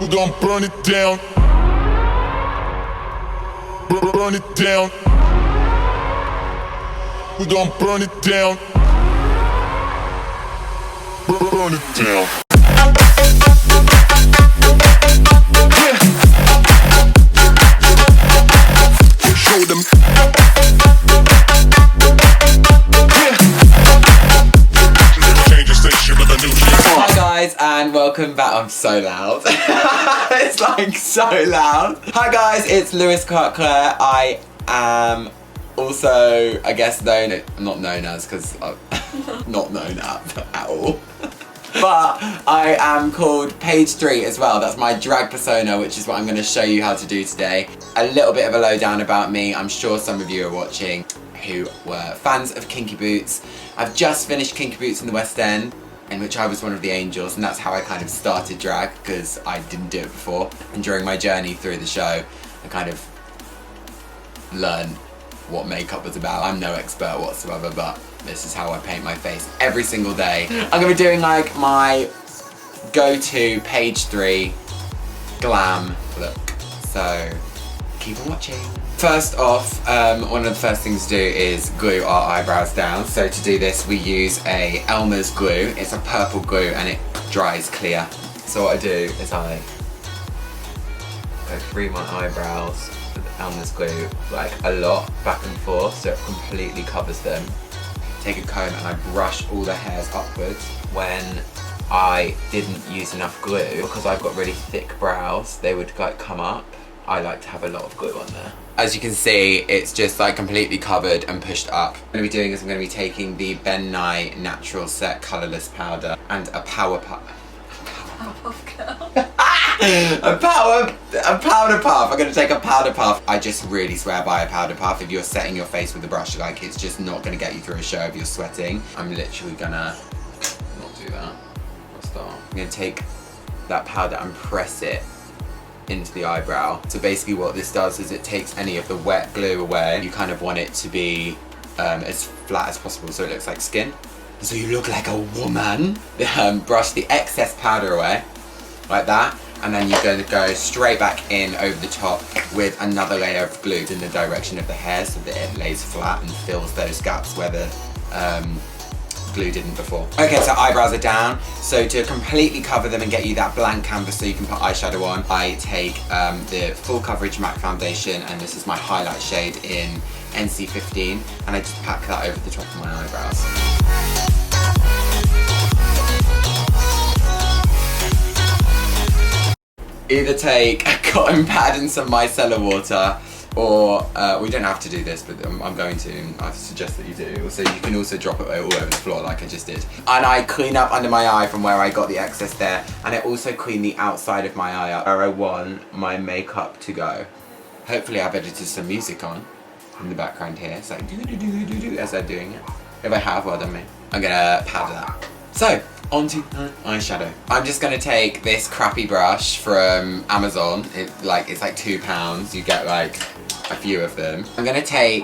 We're gonna burn it down. Burn it down. We're gonna burn it down. Burn it down. Yeah. Show them. Yeah. Change the station with a new shit. Hi guys, and welcome back. I'm so loud. It's like so loud. Hi guys, it's Lewis Clark-Clare. I am also, I guess, not known as, because I'm not known at all. But I am called PAIGE THREE as well. That's my drag persona, which is what I'm going to show you how to do today. A little bit of a lowdown about me. I'm sure some of you are watching who were fans of Kinky Boots. I've just finished Kinky Boots in the West End, in which I was one of the angels, and that's how I kind of started drag, because I didn't do it before. And during my journey through the show, I kind of learned what makeup was about. I'm no expert whatsoever, but this is how I paint my face every single day. I'm gonna be doing like my go-to PAIGE THREE glam look, so keep on watching. First off, one of the first things to do is glue our eyebrows down. So to do this, we use a Elmer's glue. It's a purple glue and it dries clear. So what I do is I go through my eyebrows with Elmer's glue, like a lot, back and forth, so it completely covers them. Take a comb and I brush all the hairs upwards. When I didn't use enough glue, because I've got really thick brows, they would like come up. I like to have a lot of glue on there. As you can see, it's just like completely covered and pushed up. What I'm going to be doing is I'm going to be taking the Ben Nye Natural Set Colourless Powder and a powder puff. a powder puff. I'm going to take a powder puff. I just really swear by a powder puff. If you're setting your face with a brush, like, it's just not going to get you through a show if you're sweating. I'm literally going to not do that. I'll start. I'm going to take that powder and press it into the eyebrow. So basically what this does is it takes any of the wet glue away. You kind of want it to be as flat as possible so it looks like skin. So you look like a woman. Brush the excess powder away, like that. And then you're going to go straight back in over the top with another layer of glue in the direction of the hair so that it lays flat and fills those gaps where the glue didn't before. Okay, so eyebrows are down. So to completely cover them and get you that blank canvas so you can put eyeshadow on, I take the Full Coverage Matte Foundation, and this is my highlight shade in NC15, and I just pack that over the top of my eyebrows. Either take a cotton pad and some micellar water, or we don't have to do this, but I'm going to, and I suggest that you do. So you can also drop it all over the floor like I just did. And I clean up under my eye from where I got the excess there, and I also clean the outside of my eye up where I want my makeup to go. Hopefully I've edited some music on in the background here. It's like do as I'm doing it. If I have, well done me. I'm gonna powder that. So, onto eyeshadow. I'm just gonna take this crappy brush from Amazon. It's like £2. You get like a few of them. I'm gonna take,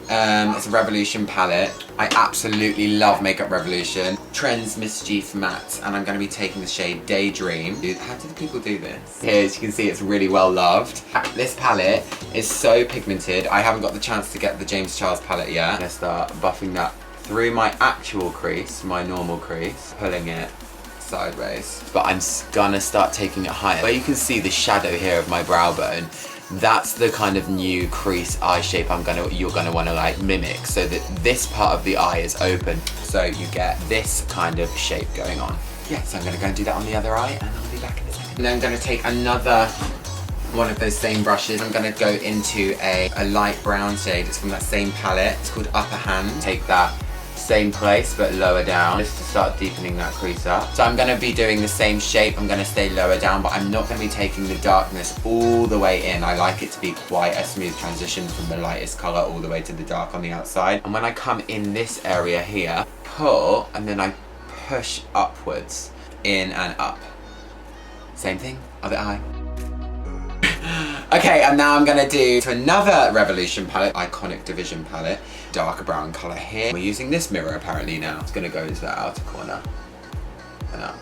it's a Revolution palette. I absolutely love Makeup Revolution. Trends Mischief Matte, and I'm gonna be taking the shade Daydream. How do the people do this? Here, as you can see, it's really well loved. This palette is so pigmented. I haven't got the chance to get the James Charles palette yet. I'm gonna start buffing that through my actual crease, my normal crease, pulling it sideways. But I'm gonna start taking it higher. Where you can see the shadow here of my brow bone, that's the kind of new crease eye shape you're gonna wanna like mimic, so that this part of the eye is open, so you get this kind of shape going on. Yeah, so I'm gonna go and do that on the other eye, and I'll be back in a second. And then I'm gonna take another one of those same brushes. I'm gonna go into a light brown shade. It's from that same palette. It's called Upper Hand. Take that same place but lower down just to start deepening that crease up. So I'm going to be doing the same shape. I'm going to stay lower down, but I'm not going to be taking the darkness all the way in. I like it to be quite a smooth transition from the lightest colour all the way to the dark on the outside. And when I come in this area here, pull, and then I push upwards, in and up. Same thing, other eye. Okay, and now I'm gonna do to another Revolution palette, Iconic Division palette, darker brown colour here. We're using this mirror apparently now. It's gonna go into that outer corner and up.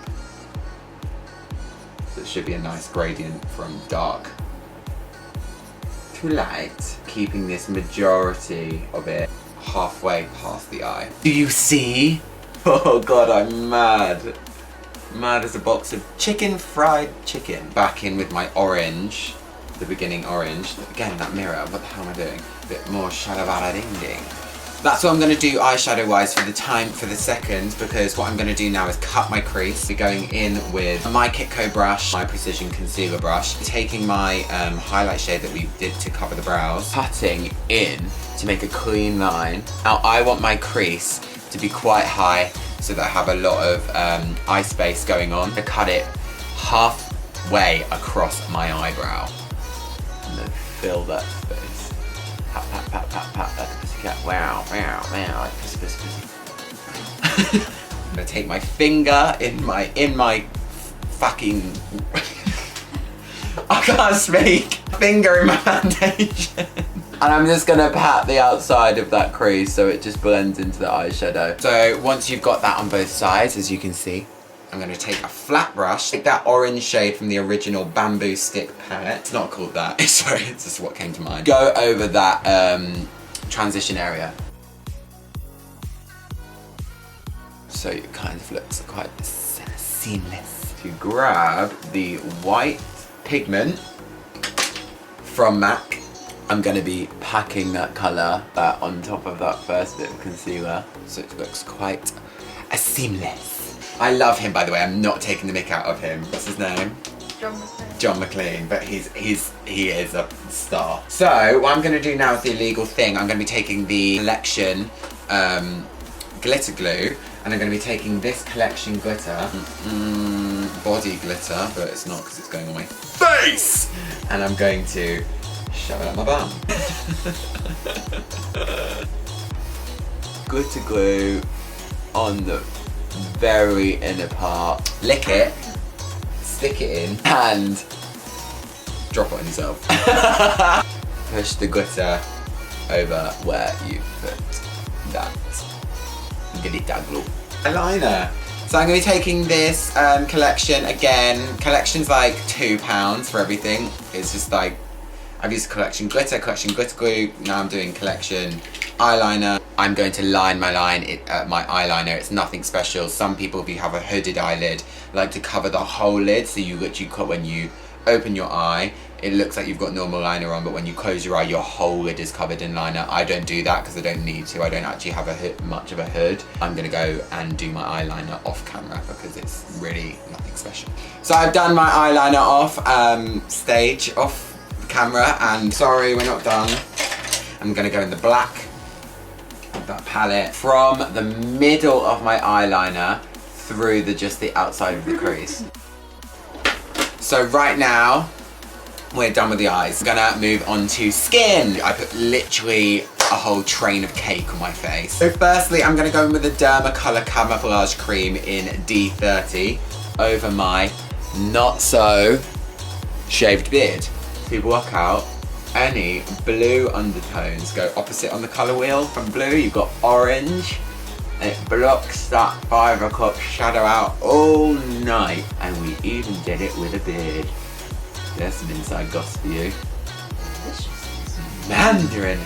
So it should be a nice gradient from dark to light, keeping this majority of it halfway past the eye. Do you see? Oh god, I'm mad. Mad as a box of fried chicken. Back in with my orange, the beginning orange. Again, that mirror, what the hell am I doing? A bit more shadow ding ding. That's what I'm going to do eyeshadow wise for the second, because what I'm going to do now is cut my crease. We're going in with my Kitco brush, my precision concealer brush, taking my highlight shade that we did to cover the brows, cutting in to make a clean line. Now I want my crease to be quite high so that I have a lot of eye space going on. I cut it halfway across my eyebrow and then fill that space. Pat, pat, pat, pat, pat, like a pussycat. Wow, wow, wow, like pussy, pussy, pussy. I'm gonna take my finger in my fucking I can't speak. Finger in my foundation. And I'm just gonna pat the outside of that crease so it just blends into the eyeshadow. So once you've got that on both sides, as you can see, I'm gonna take a flat brush, take that orange shade from the original bamboo stick palette. It's not called that, sorry, it's just what came to mind. Go over that transition area. So it kind of looks quite seamless. To grab the white pigment from MAC, I'm gonna be packing that colour on top of that first bit of concealer, so it looks quite seamless. I love him, by the way. I'm not taking the mick out of him. What's his name? John McClane. John McClane, but he is a star. So what I'm going to do now is the illegal thing. I'm going to be taking the collection glitter glue, and I'm going to be taking this collection glitter, body glitter, but it's not because it's going on my face, and I'm going to shove it up my bum. Glitter glue on the very inner part. Lick it, stick it in, and drop it on yourself. Push the glitter over where you put that glitter glue. Eyeliner. So I'm going to be taking this collection again. Collection's like £2 for everything. It's just like, I've used collection glitter glue. Now I'm doing collection eyeliner. I'm going to line my my eyeliner. It's nothing special. Some people, if you have a hooded eyelid, like to cover the whole lid, so when you open your eye, it looks like you've got normal liner on, but when you close your eye, your whole lid is covered in liner. I don't do that because I don't need to. I don't actually have much of a hood. I'm gonna go and do my eyeliner off camera because it's really nothing special. So I've done my eyeliner off stage, off camera, and sorry, we're not done. I'm gonna go in the black of that palette from the middle of my eyeliner through just the outside of the crease. So right now we're done with the eyes. I'm gonna move on to skin. I put literally a whole train of cake on my face. So firstly, I'm gonna go in with the Dermacolor Camouflage Cream in D30 over my not so shaved beard. To block out any blue undertones, go opposite on the colour wheel. From blue, you've got orange, and it blocks that 5 o'clock shadow out all night. And we even did it with a beard. There's some inside goss for you. Mandarin.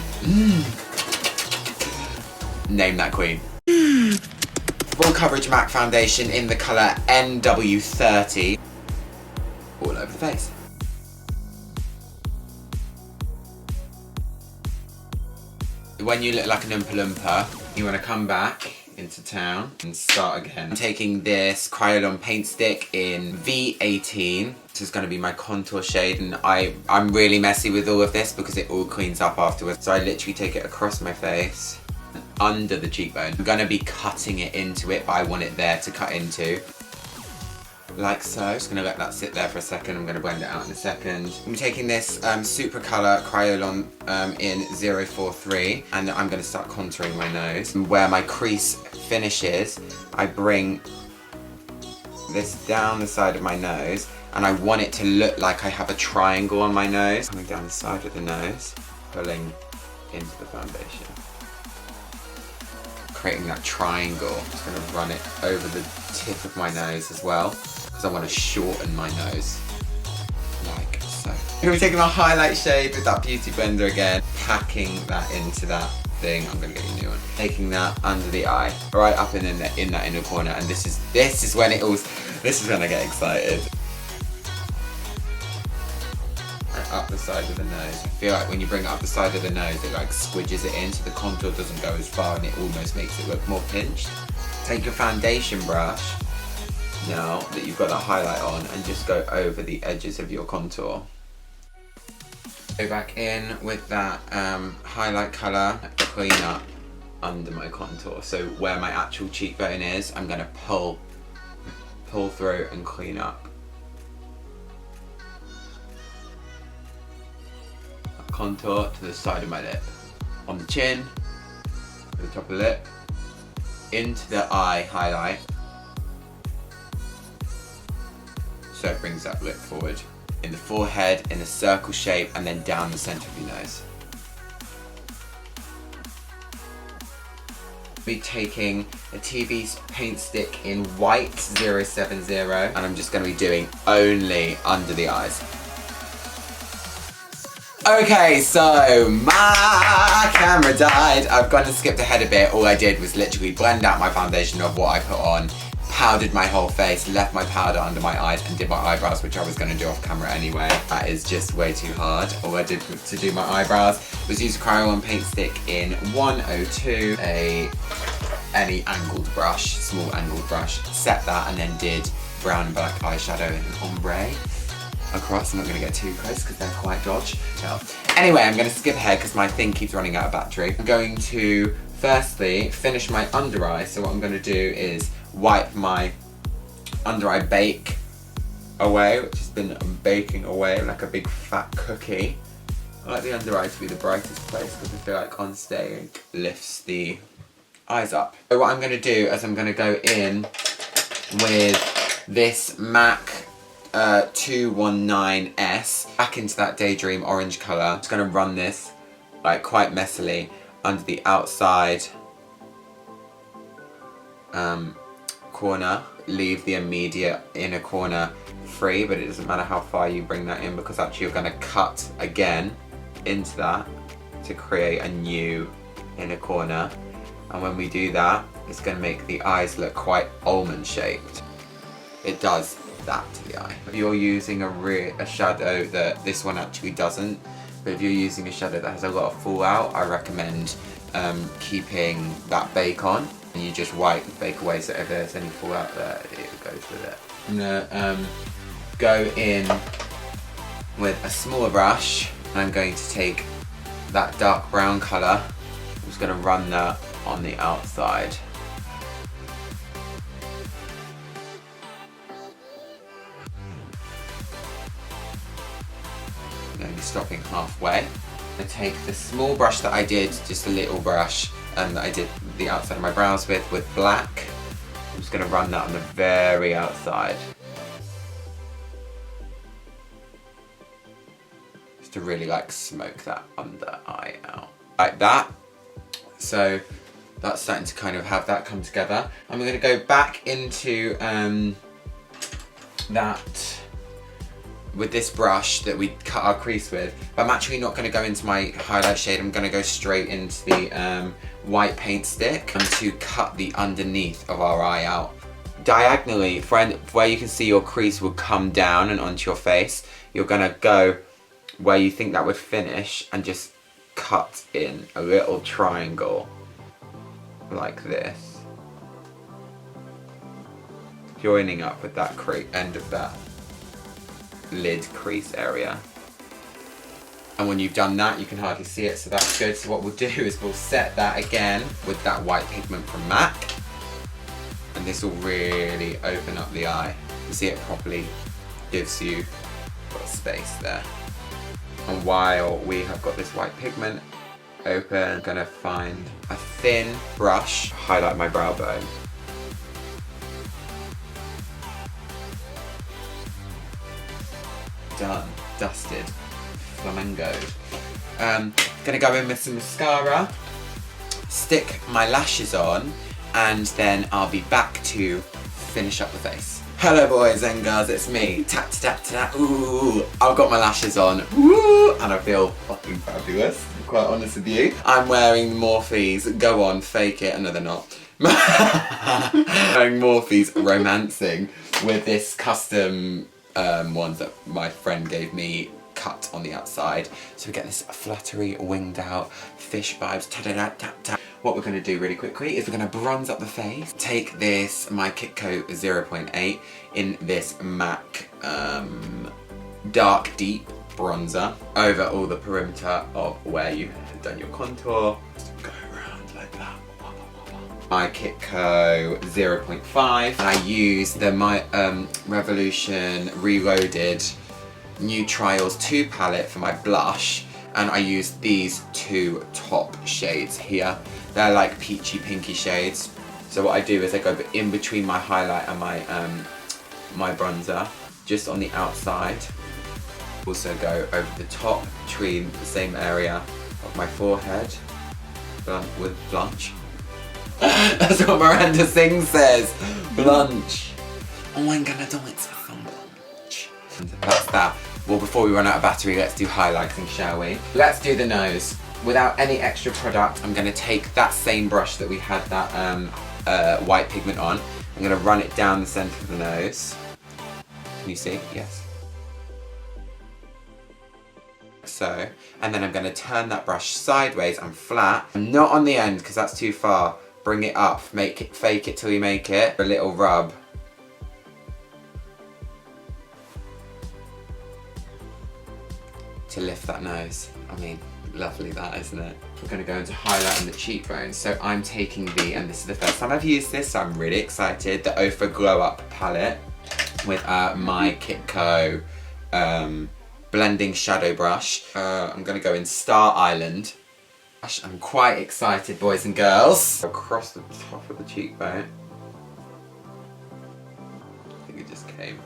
Name that queen. Full coverage MAC foundation in the colour NW30. All over the face. When you look like an Oompa Loompa, you want to come back into town and start again. I'm taking this Crayola paint stick in V18. This is going to be my contour shade, and I'm really messy with all of this because it all cleans up afterwards. So I literally take it across my face and under the cheekbone. I'm going to be cutting it into it, but I want it there to cut into. Like so. Just gonna let that sit there for a second. I'm gonna blend it out in a second. I'm taking this Super Colour Crayola in 043, and I'm gonna start contouring my nose. Where my crease finishes, I bring this down the side of my nose, and I want it to look like I have a triangle on my nose. Coming down the side of the nose, pulling into the foundation. creating that triangle. I'm just gonna run it over the tip of my nose as well, because I want to shorten my nose, like so. Here we're taking our highlight shade with that beauty blender again, packing that into that thing. I'm gonna get you a new one. Taking that under the eye, right up in that inner corner, and this is when it all. This is when I get excited. Up the side of the nose. I feel like when you bring it up the side of the nose, it like squidges it in so the contour doesn't go as far and it almost makes it look more pinched. Take your foundation brush, now that you've got that highlight on, and just go over the edges of your contour. Go back in with that highlight colour, clean up under my contour. So where my actual cheekbone is, I'm going to pull through and clean up. Contour to the side of my lip, on the chin, to the top of the lip, into the eye highlight, so it brings that lip forward, in the forehead, in a circle shape, and then down the centre of your nose. Be taking a TV paint stick in white 070, and I'm just going to be doing only under the eyes. Okay, so my camera died. I've gone and skipped ahead a bit. All I did was literally blend out my foundation of what I put on, powdered my whole face, left my powder under my eyes, and did my eyebrows, which I was going to do off camera anyway. That is just way too hard. All I did to do my eyebrows was use a Cryo paint stick in 102, any angled brush, small angled brush, set that, and then did brown and black eyeshadow in an ombre across. I'm not going to get too close because they're quite dodgy. No. Anyway, I'm going to skip ahead because my thing keeps running out of battery. I'm going to firstly finish my under eye. So what I'm going to do is wipe my under eye bake away, which has been baking away like a big fat cookie. I like the under eye to be the brightest place because I feel like on stage lifts the eyes up. So what I'm going to do is I'm going to go in with this MAC 219S back into that Daydream orange colour. I'm just going to run this like quite messily under the outside corner. Leave the immediate inner corner free, but it doesn't matter how far you bring that in because actually you're going to cut again into that to create a new inner corner. And when we do that, it's going to make the eyes look quite almond shaped. It does that to the eye. If you're using a shadow that this one actually doesn't, but if you're using a shadow that has a lot of fallout, I recommend keeping that bake on, and you just wipe the bake away, so if there's any fallout there, it goes with it. I'm gonna go in with a smaller brush, and I'm going to take that dark brown colour. I'm just gonna run that on the outside. Only stopping halfway. I take the small brush that I did, just a little brush, that I did the outside of my brows with black. I'm just going to run that on the very outside. Just to really like smoke that under eye out. Like that. So that's starting to kind of have that come together. I'm going to go back into that with this brush that we cut our crease with, but I'm actually not going to go into my highlight shade. I'm going to go straight into the white paint stick and to cut the underneath of our eye out. Diagonally, where you can see your crease will come down and onto your face, you're going to go where you think that would finish and just cut in a little triangle like this, joining up with that end of that lid crease area. And when you've done that, you can hardly see it, so that's good. So what we'll do is we'll set that again with that white pigment from MAC, and this will really open up the eye. You see it properly gives you got space there. And while we have got this white pigment open, I'm gonna find a thin brush, highlight my brow bone. Done, dusted, flamingoed. Gonna go in with some mascara, stick my lashes on, and then I'll be back to finish up the face. Hello boys and girls, it's me. Tap tap tap. Ooh, I've got my lashes on. Woo, and I feel fucking fabulous. To be quite honest with you. I'm wearing Morphe's. Go on, fake it. No, they're not. Wearing Morphe's Romancing with this custom ones that my friend gave me, cut on the outside. So we get this fluttery, winged out fish vibes. Ta-da-da-ta-ta. What we're going to do really quickly is we're going to bronze up the face. Take this, my Kit Coat 0.8 in this MAC Dark Deep bronzer over all the perimeter of where you have done your contour. Just go around like that. My Kit Coat 0.5. And I use the Revolution Reloaded New Trials 2 palette for my blush, and I use these two top shades here. They're like peachy pinky shades. So what I do is I go in between my highlight and my bronzer, just on the outside. Also go over the top between the same area of my forehead with blanch. That's what Miranda Sings says. Blanch. Oh, I'm gonna do it for blanch. That's that. Well, before we run out of battery, let's do highlighting, shall we? Let's do the nose. Without any extra product, I'm gonna take that same brush that we had that white pigment on. I'm gonna run it down the center of the nose. Can you see? Yes. So, and then I'm gonna turn that brush sideways and flat. Not on the end, because that's too far. Bring it up, fake it till you make it. A little rub. To lift that nose. I mean, lovely that, isn't it? We're going to go into highlight on the cheekbones. So I'm taking and this is the first time I've used this, so I'm really excited, the Ofra Glow Up palette with my Kit Coat blending shadow brush. I'm going to go in Star Island. I'm quite excited, boys and girls. Across the top of the cheekbone. I think it just came.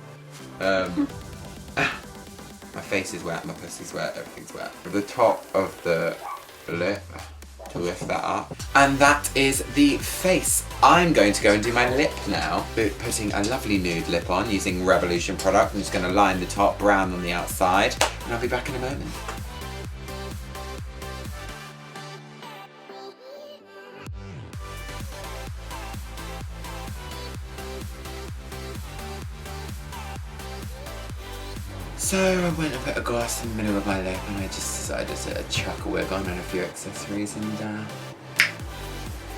My face is wet, my pussy's wet, everything's wet. The top of the lip to lift that up. And that is the face. I'm going to go and do my lip now. Putting a lovely nude lip on using Revolution product. I'm just going to line the top, brown on the outside, and I'll be back in a moment. So I went and put a glass in the middle of my lip, and I just decided to chuck a wig on and a few accessories,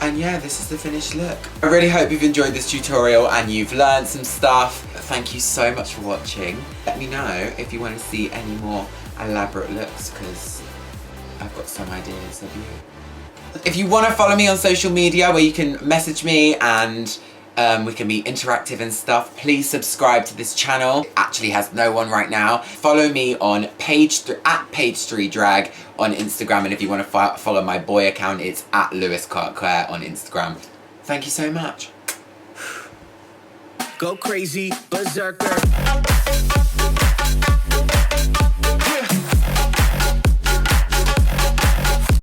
and yeah, this is the finished look. I really hope you've enjoyed this tutorial and you've learned some stuff. Thank you so much for watching. Let me know if you want to see any more elaborate looks, because I've got some ideas of you. If you want to follow me on social media where you can message me and we can be interactive and stuff, please subscribe to this channel. It actually has no one right now. Follow me on @PAIGE3 Drag on Instagram, and if you want to follow my boy account, it's @LewisClarkClaire on Instagram. Thank you so much. Go crazy, berserker. Yeah.